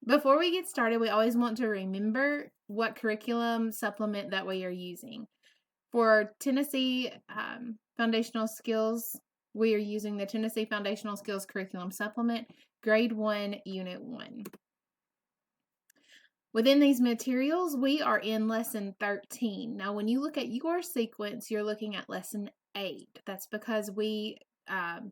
Before we get started, we always want to remember what curriculum supplement that we are using. For Tennessee Foundational Skills, we are using the Tennessee Foundational Skills Curriculum Supplement, Grade 1, Unit 1. Within these materials, we are in Lesson 13. Now, when you look at your sequence, you're looking at Lesson 8. That's because we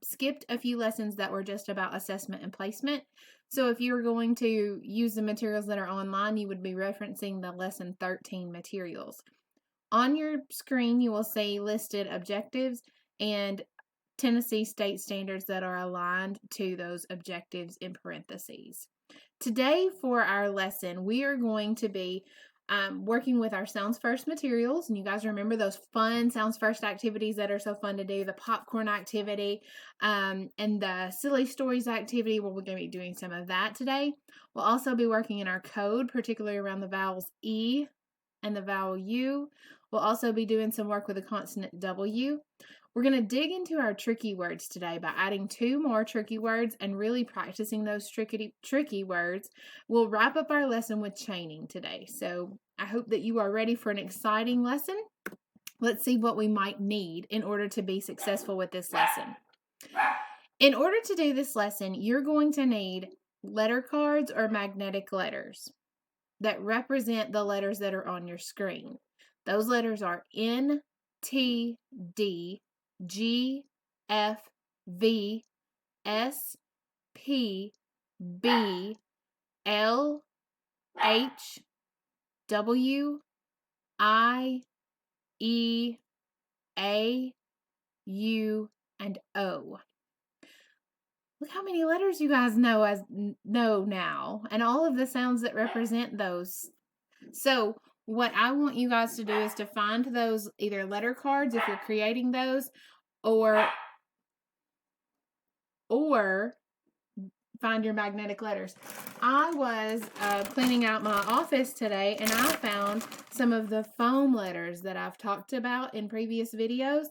skipped a few lessons that were just about assessment and placement. So if you were going to use the materials that are online, you would be referencing the Lesson 13 materials. On your screen, you will see listed objectives and Tennessee state standards that are aligned to those objectives in parentheses. Today for our lesson, we are going to be working with our Sounds First materials. And you guys remember those fun Sounds First activities that are so fun to do, the popcorn activity and the silly stories activity. Well, we're going to be doing some of that today. We'll also be working in our code, particularly around the vowels E and the vowel U. We'll also be doing some work with the consonant W. We're going to dig into our tricky words today by adding 2 more tricky words and really practicing those tricky words. We'll wrap up our lesson with chaining today. So I hope that you are ready for an exciting lesson. Let's see what we might need in order to be successful with this lesson. In order to do this lesson, you're going to need letter cards or magnetic letters that represent the letters that are on your screen. Those letters are N, T, D, G, F, V, S, P, B, L, H, W, I, E, A, U, and O. Look how many letters you guys know now, and all of the sounds that represent those. So what I want you guys to do is to find those either letter cards if you're creating those, or find your magnetic letters. I was cleaning out my office today and I found some of the foam letters that I've talked about in previous videos.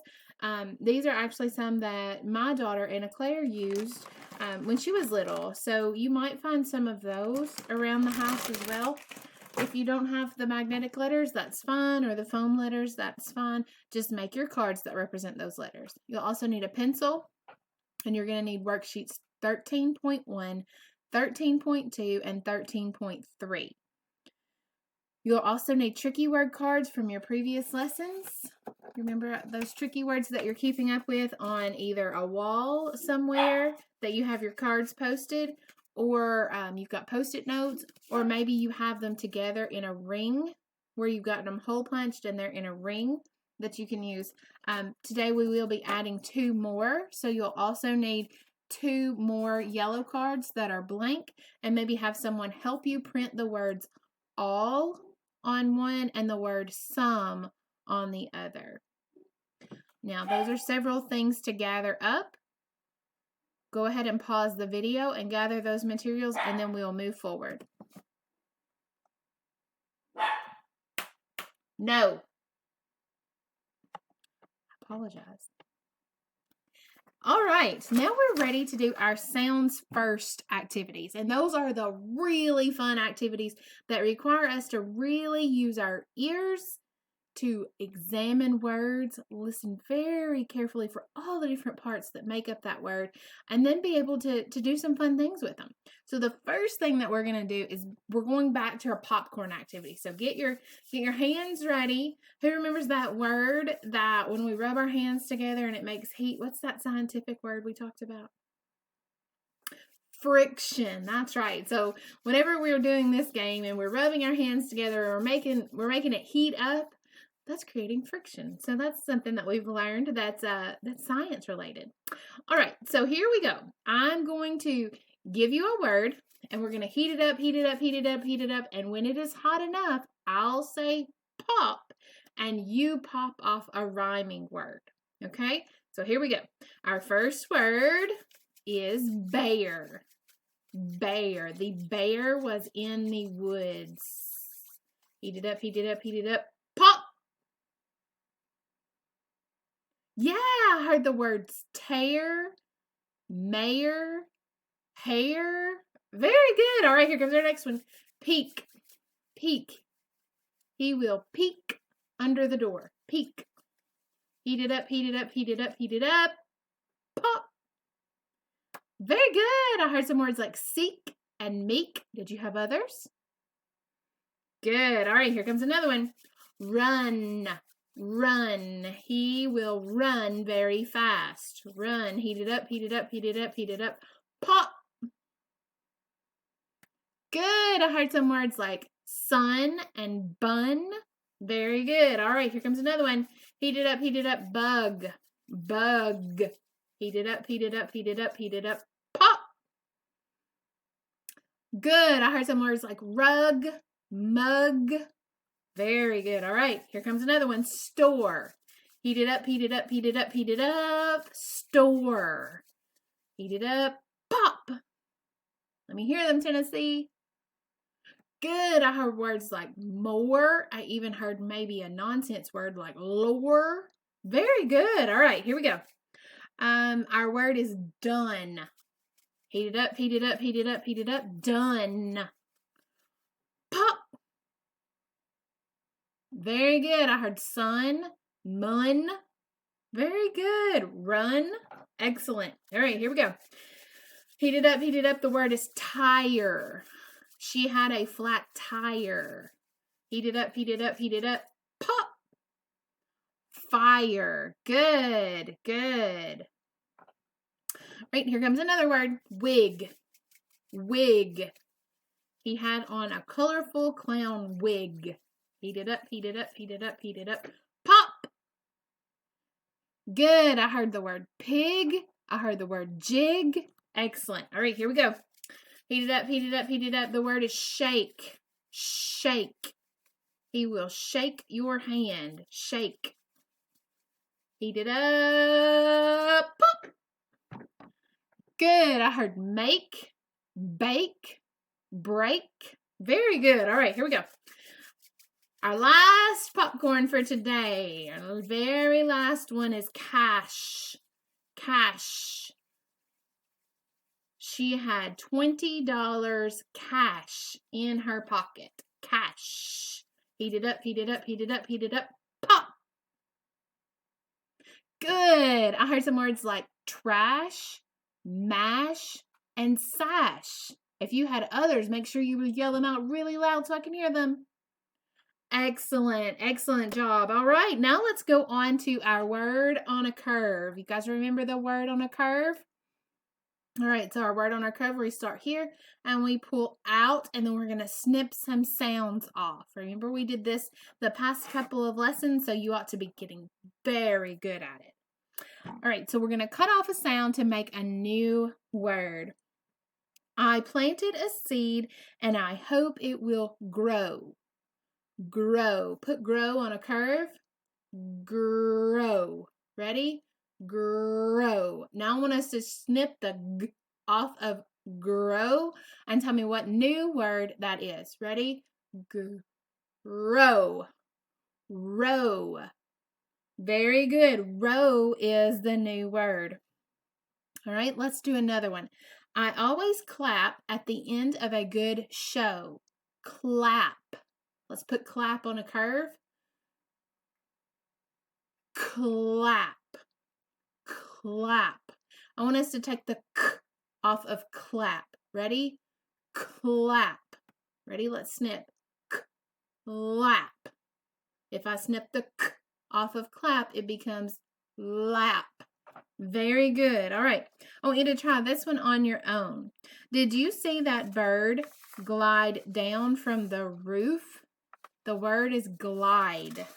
These are actually some that my daughter Anna Claire used when she was little. So you might find some of those around the house as well. If you don't have the magnetic letters, that's fine, or the foam letters, that's fine. Just make your cards that represent those letters. You'll also need a pencil, and you're going to need worksheets 13.1, 13.2, and 13.3. You'll also need tricky word cards from your previous lessons. Remember those tricky words that you're keeping up with on either a wall somewhere that you have your cards posted, or you've got Post-it notes, or maybe you have them together in a ring where you've got them hole punched and they're in a ring that you can use. Today we will be adding 2 more, so you'll also need 2 more yellow cards that are blank, and maybe have someone help you print the words all on one and the word some on the other. Now, those are several things to gather up. Go ahead and pause the video and gather those materials, and then we'll move forward. No. I apologize. All right, now we're ready to do our Sounds First activities. And those are the really fun activities that require us to really use our ears to examine words, listen very carefully for all the different parts that make up that word, and then be able to do some fun things with them. So the first thing that we're going to do is we're going back to our popcorn activity. So get your hands ready. Who remembers that word that when we rub our hands together and it makes heat? What's that scientific word we talked about? Friction. That's right. So whenever we're doing this game and we're rubbing our hands together, or we're making it heat up, that's creating friction. So that's something that we've learned that's science related. All right, so here we go. I'm going to give you a word, and we're going to heat it up, heat it up, heat it up, heat it up, and when it is hot enough, I'll say pop, and you pop off a rhyming word. Okay, so here we go. Our first word is bear. Bear. The bear was in the woods. Heat it up, heat it up, heat it up. Pop! Yeah, I heard the words tear, mayor, hair, Very good. All right, here comes our next one. Peek. Peek. He will peek under the door. Peek. Heat it up, heat it up, heat it up, heat it up. Pop. Very good. I heard some words like seek and meek. Did you have others? Good. All right, here comes another one. Run. Run. He will run very fast. Run. Heat it up, heat it up, heat it up, heat it up. Pop. Good. I heard some words like sun and bun. Very good. All right, here comes another one. Heat it up, heat it up. Bug. Bug. Heat it up, heat it up, heat it up, heat it up. Pop. Good. I heard some words like rug, mug. Very good. All right, here comes another one. Store. Heat it up, heat it up, heat it up, heat it up. Store. Heat it up. Pop. Let me hear them, Tennessee. Good. I heard words like more. I even heard maybe a nonsense word like lower. Very good. All right, here we go. Our word is done. Heat it up, heat it up, heat it up, heat it up. Done. Pop. Very good. I heard sun, mun. Very good. Run. Excellent. All right, here we go. Heat it up, heat it up. The word is tire. She had a flat tire. Heat it up, heat it up, heat it up. Pop. Fire. Good, good. Right, here comes another word. Wig. Wig. He had on a colorful clown wig. Heat it up, heat it up, heat it up, heat it up. Pop. Good. I heard the word pig. I heard the word jig. Excellent. All right, here we go. Heat it up, heat it up, heat it up. The word is shake. Shake. He will shake your hand. Shake. Heat it up. Pop. Good. I heard make, bake, break. Very good. All right, here we go. Our last popcorn for today. Our very last one is cash. Cash. She had $20 cash in her pocket. Cash. Heat it up, heat it up, heat it up, heat it up. Pop. Good. I heard some words like trash, mash, and sash. If you had others, make sure you yell them out really loud so I can hear them. Excellent. Excellent job. All right. Now let's go on to our word on a curve. You guys remember the word on a curve? All right. So our word on our curve, we start here and we pull out and then we're going to snip some sounds off. Remember we did this the past couple of lessons, so you ought to be getting very good at it. All right. So we're going to cut off a sound to make a new word. I planted a seed and I hope it will grow. Grow. Put grow on a curve. Grow. Ready? Grow. Now I want us to snip the g off of grow and tell me what new word that is. Ready? Grow. Row. Very good. Row is the new word. All right, let's do another one. I always clap at the end of a good show. Clap. Let's put clap on a curve. Clap. Clap. I want us to take the k off of clap. Ready? Clap. Ready? Let's snip. Clap. If I snip the k off of clap, it becomes lap. Very good. All right. I want you to try this one on your own. Did you see that bird glide down from the roof? The word is glide.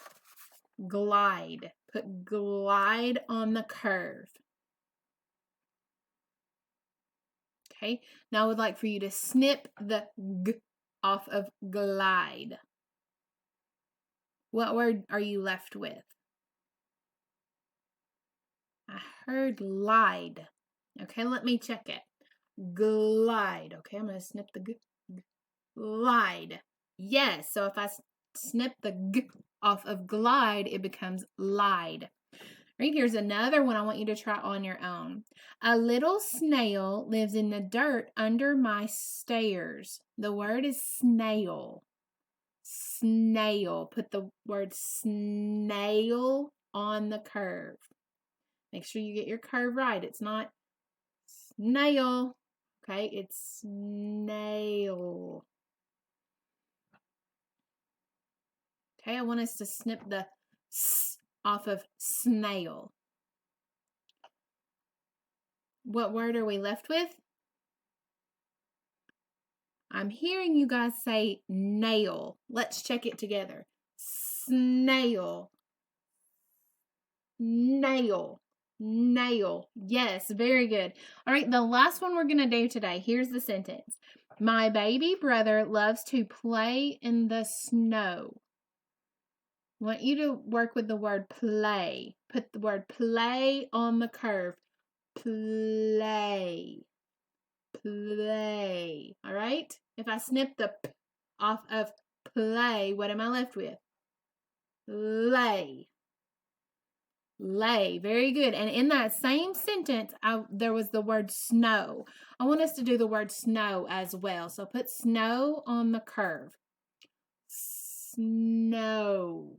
Glide. Put glide on the curve. Okay. Now I would like for you to snip the g off of glide. What word are you left with? I heard lied. Okay, let me check it. Glide. Okay, I'm going to snip the g. Glide. Yes, so if I snip the g off of glide, it becomes lied. Right, here's another one I want you to try on your own. A little snail lives in the dirt under my stairs. The word is snail. Snail. Put the word snail on the curve. Make sure you get your curve right. It's not snail. Okay, it's snail. Okay, I want us to snip the s off of snail. What word are we left with? I'm hearing you guys say nail. Let's check it together. Snail. Nail. Nail. Yes, very good. All right, the last one we're going to do today. Here's the sentence. My baby brother loves to play in the snow. I want you to work with the word play. Put the word play on the curve. Play. Play. All right? If I snip the p off of play, what am I left with? Lay. Lay. Very good. And in that same sentence, there was the word snow. I want us to do the word snow as well. So put snow on the curve. Snow.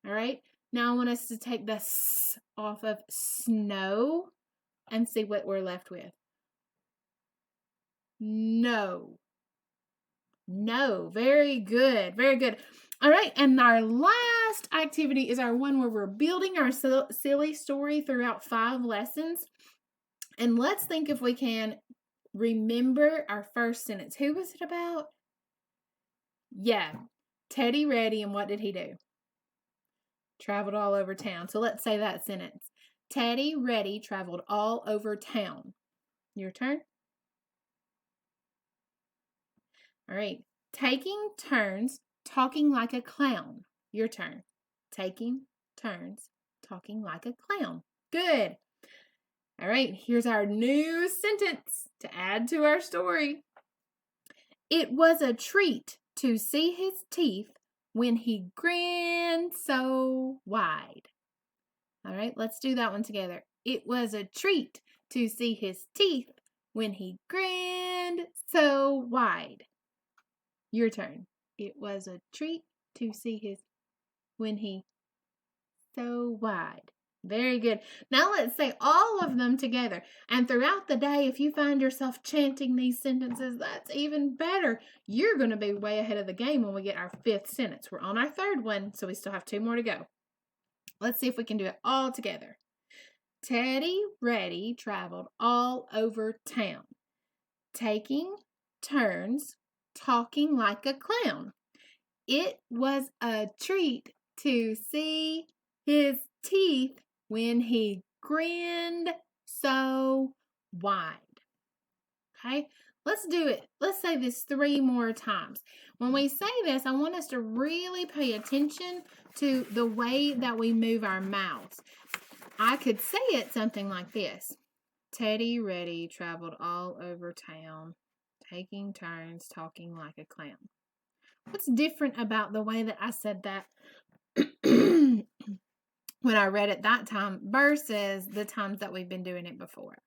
All right? Now I want us to take the s off of snow and see what we're left with. No. No. Very good. Very good. All right. And our last activity is our one where we're building our silly story throughout 5 lessons. And let's think if we can remember our first sentence. Who was it about? Yeah. Teddy Reddy. And what did he do? Traveled all over town. So let's say that sentence. Teddy Reddy traveled all over town. Your turn. All right. Taking turns talking like a clown. Your turn. Taking turns talking like a clown. Good. All right. Here's our new sentence to add to our story. It was a treat to see his teeth when he grinned so wide. All right. Let's do that one together. It was a treat to see his teeth when he grinned so wide. Your turn. It was a treat to see his when he so wide. Very good. Now let's say all of them together. And throughout the day, if you find yourself chanting these sentences, that's even better. You're going to be way ahead of the game when we get our 5th sentence. We're on our 3rd one, so we still have 2 more to go. Let's see if we can do it all together. Teddy Reddy traveled all over town, taking turns talking like a clown. It was a treat to see his teeth when he grinned so wide. Okay, let's do it. Let's say this 3 more times. When we say this, I want us to really pay attention to the way that we move our mouths. I could say it something like this. Teddy Reddy traveled all over town, taking turns talking like a clown. What's different about the way that I said that when I read it that time versus the times that we've been doing it before?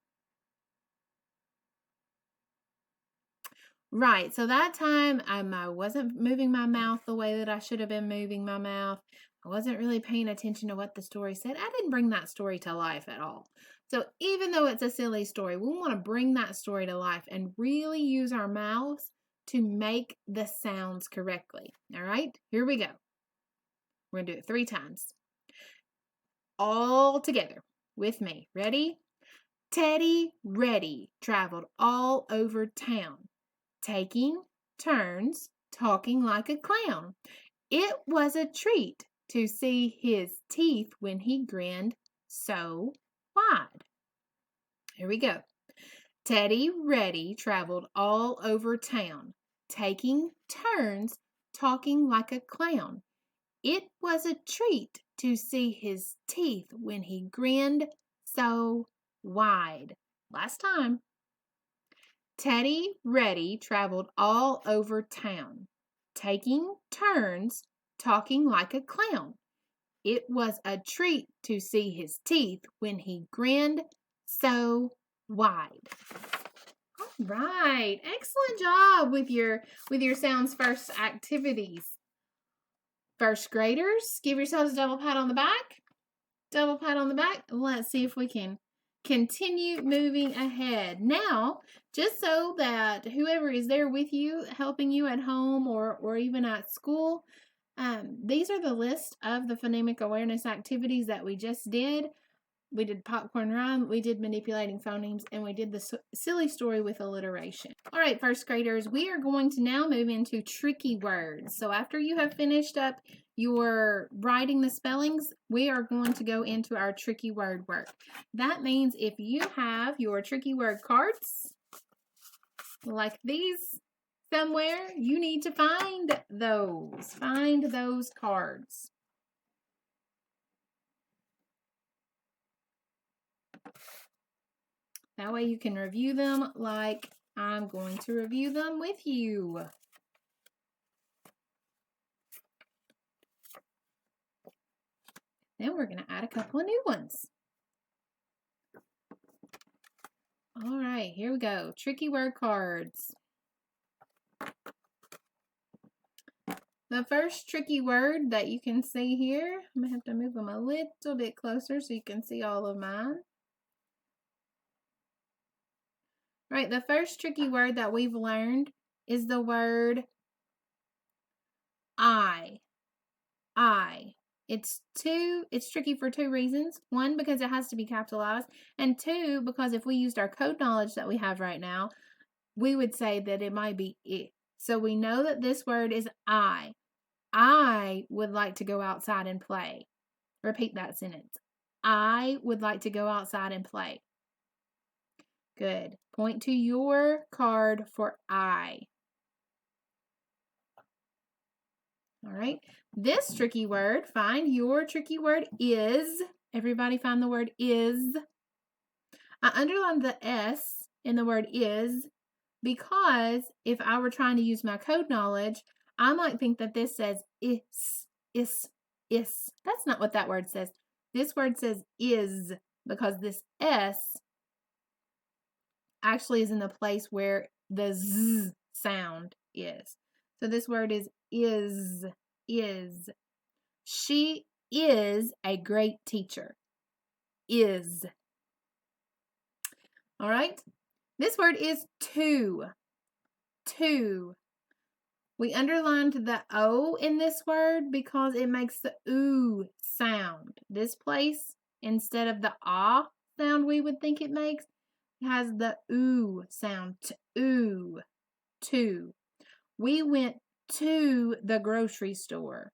Right, so that time I wasn't moving my mouth the way that I should have been moving my mouth. I wasn't really paying attention to what the story said. I didn't bring that story to life at all. So even though it's a silly story, we want to bring that story to life and really use our mouths to make the sounds correctly. All right, here we go. We're going to do it 3 times. All together with me. Ready? Teddy Reddy traveled all over town, taking turns talking like a clown. It was a treat to see his teeth when he grinned so wide. Here we go. Teddy Reddy traveled all over town, taking turns talking like a clown. It was a treat to see his teeth when he grinned so wide. Last time. Teddy Reddy traveled all over town, taking turns talking like a clown. It was a treat to see his teeth when he grinned so wide. All right. Excellent job with your Sounds First activities. First graders, give yourselves a double pat on the back. Double pat on the back. Let's see if we can continue moving ahead. Now, just so that whoever is there with you, helping you at home or even at school, these are the list of the phonemic awareness activities that we just did. We did popcorn rhyme, we did manipulating phonemes, and we did the silly story with alliteration. All right, first graders, we are going to now move into tricky words. So after you have finished up your writing the spellings, we are going to go into our tricky word work. That means if you have your tricky word cards, like these somewhere, you need to find those. Find those cards. That way you can review them like I'm going to review them with you. Then we're going to add a couple of new ones. All right, here we go. Tricky word cards. The first tricky word that you can see here, I'm going to have to move them a little bit closer so you can see all of mine. Right, the first tricky word that we've learned is the word I. It's tricky for two reasons. One, because it has to be capitalized, and two, because if we used our code knowledge that we have right now, we would say that it might be it. So we know that this word is I. I would like to go outside and play. Repeat that sentence. I would like to go outside and play. Good. Point to your card for I. All right. This tricky word, find your tricky word is. Everybody find the word is. I underlined the S in the word is because if I were trying to use my code knowledge, I might think that this says is. That's not what that word says. This word says is because this S actually is in the place where the Z sound is. So this word is. She is a great teacher. Is. All right. This word is to. To. We underlined the O in this word because it makes the oo sound. This place, instead of the ah sound we would think it makes, it has the oo sound. To. To. We went to the grocery store.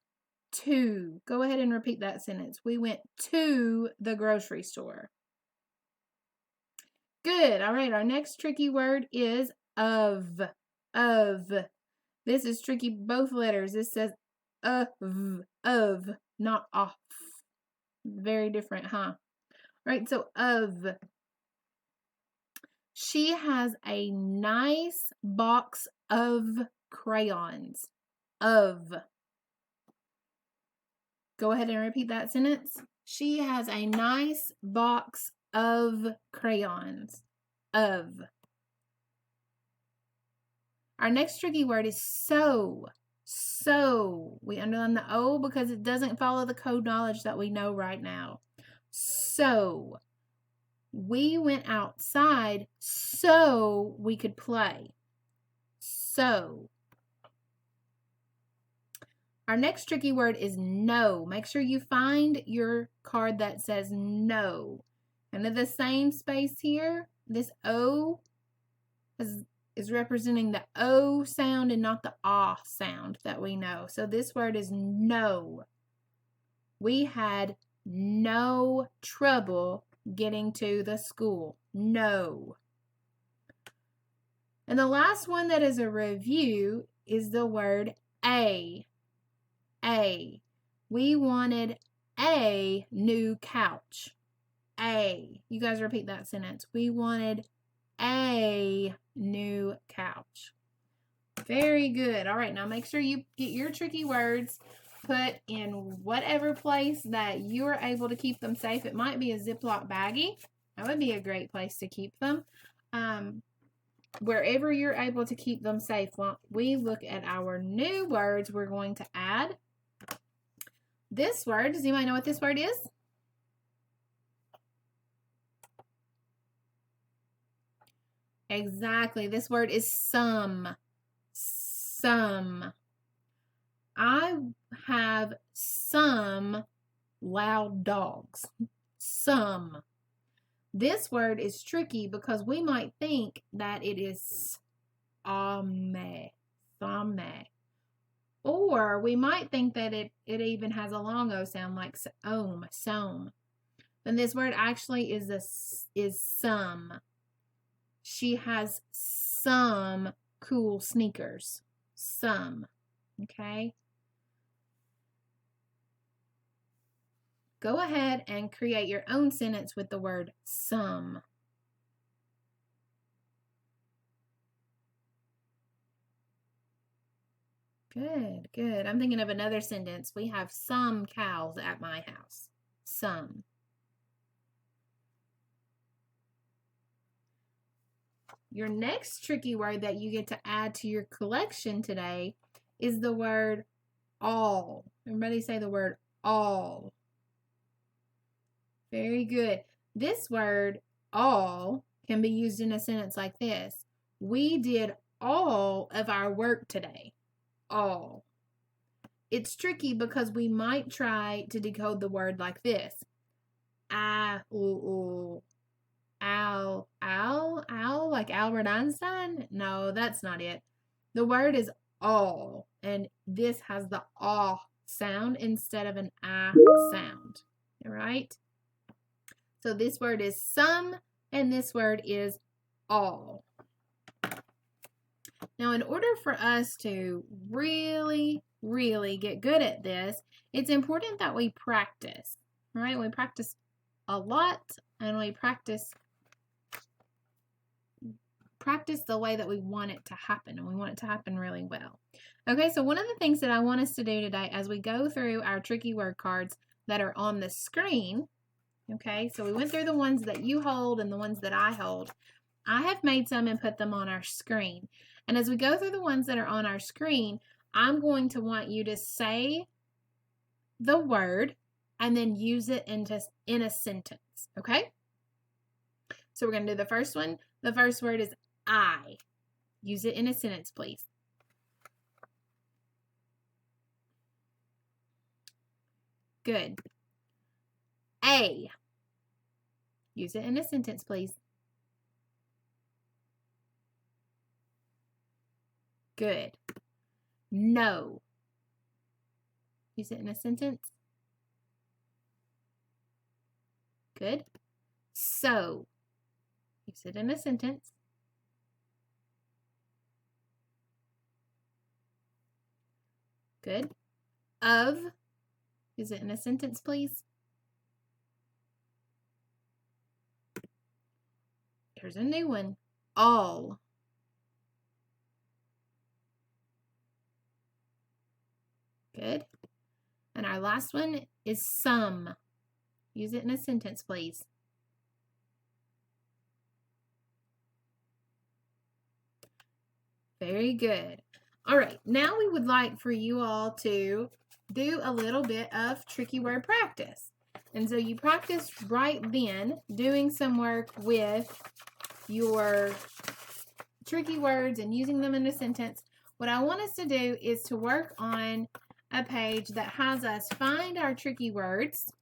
To. Go ahead and repeat that sentence. We went to the grocery store. Good. All right. Our next tricky word is of. Of. This is tricky, both letters. This says of, not off. Very different, huh? All right. So of. She has a nice box of crayons. Of. Go ahead and repeat that sentence. She has a nice box of crayons. Of. Our next tricky word is so. So. We underline the O because it doesn't follow the code knowledge that we know right now. So. We went outside so we could play. So. Our next tricky word is no. Make sure you find your card that says no. Under the same space here, this O is representing the O sound and not the ah sound that we know. So this word is no. We had no trouble getting to the school. No. And the last one that is a review is the word a. A. We wanted a new couch. A. You guys repeat that sentence. We wanted a new couch. Very good. All right, now make sure you get your tricky words put in whatever place that you are able to keep them safe. It might be a Ziploc baggie. That would be a great place to keep them. Wherever you're able to keep them safe. While we look at our new words we're going to add. This word, does anybody know what this word is? Exactly. This word is some. Some. I have some loud dogs. Some. This word is tricky because we might think that it is some. Or we might think that it even has a long O sound like some. Then this word actually is some. She has some cool sneakers. Some. Okay? Go ahead and create your own sentence with the word some. Good, good. I'm thinking of another sentence. We have some cows at my house. Some. Your next tricky word that you get to add to your collection today is the word all. Everybody say the word all. Very good. This word, all, can be used in a sentence like this. We did all of our work today. All. It's tricky because we might try to decode the word like this. Ow, like Albert Einstein? No, that's not it. The word is all, and this has the aw sound instead of an sound. All right? So this word is some, and this word is all. Now, in order for us to really, really get good at this, it's important that we practice, right? We practice a lot, and we practice the way that we want it to happen, and we want it to happen really well. Okay, so one of the things that I want us to do today as we go through our tricky word cards that are on the screen, okay, so we went through the ones that you hold and the ones that I hold. I have made some and put them on our screen. And as we go through the ones that are on our screen, I'm going to want you to say the word and then use it in a sentence, okay? So we're going to do the first one. The first word is I. Use it in a sentence, please. Good. A. Use it in a sentence, please. Good. No. Use it in a sentence. Good. So. Use it in a sentence. Good. Of. Use it in a sentence, please. Here's a new one. All. Good. And our last one is some. Use it in a sentence, please. Very good. All right, now we would like for you all to do a little bit of tricky word practice. And so you practice right then doing some work with your tricky words and using them in a sentence. What I want us to do is to work on a page that has us find our tricky words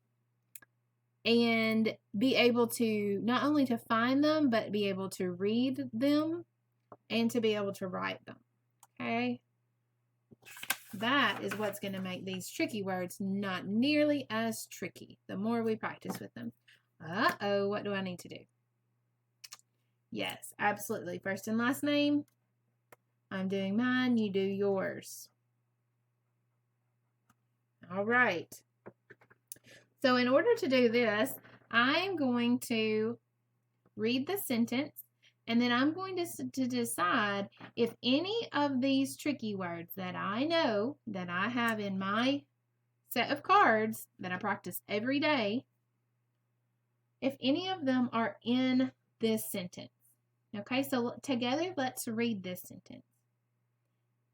and be able to not only to find them, but be able to read them and to be able to write them. Okay? That is what's going to make these tricky words not nearly as tricky the more we practice with them. Uh-oh, what do I need to do? Yes, absolutely. First and last name. I'm doing mine, you do yours. All right. So in order to do this, I'm going to read the sentence, and then I'm going to decide if any of these tricky words that I know that I have in my set of cards that I practice every day, if any of them are in this sentence. Okay, so together let's read this sentence.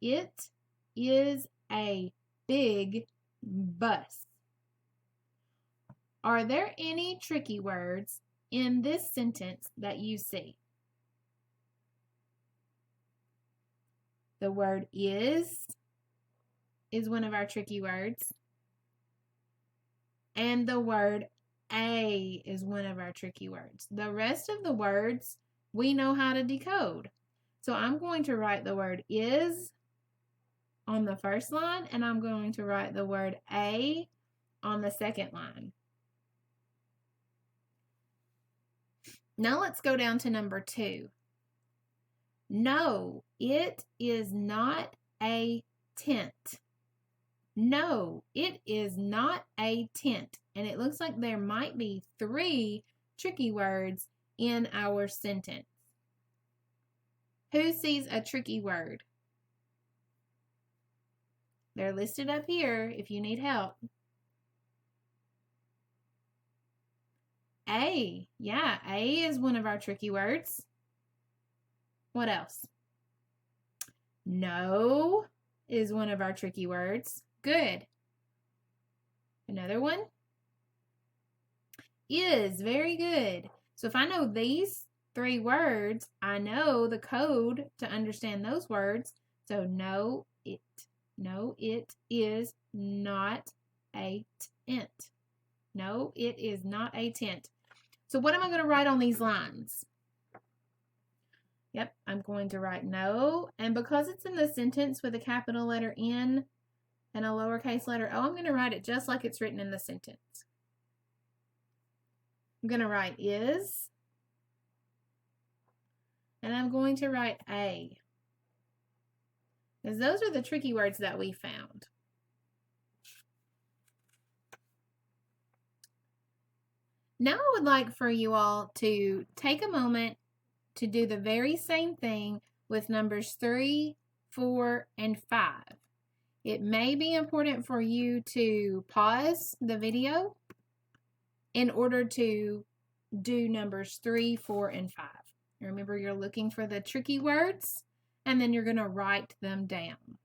It is a big bus. Are there any tricky words in this sentence that you see? The word is one of our tricky words. And the word a is one of our tricky words. The rest of the words we know how to decode. So I'm going to write the word is on the first line, and I'm going to write the word a on the second line. Now let's go down to number 2. No, it is not a tent. No, it is not a tent. And it looks like there might be 3 tricky words in our sentence. Who sees a tricky word? They're listed up here if you need help. A. Yeah, A is one of our tricky words. What else? No is one of our tricky words. Good. Another one? Is. Very good. So if I know these 3 words, I know the code to understand those words. So no, it. No, it is not a tent. No, it is not a tent. So what am I going to write on these lines? Yep, I'm going to write no. And because it's in the sentence with a capital letter N and a lowercase letter O, I'm going to write it just like it's written in the sentence. I'm going to write is. And I'm going to write a. Because those are the tricky words that we found. Now I would like for you all to take a moment to do the very same thing with numbers 3, 4, and 5. It may be important for you to pause the video in order to do numbers 3, 4, and 5. Remember, you're looking for the tricky words, and then you're going to write them down.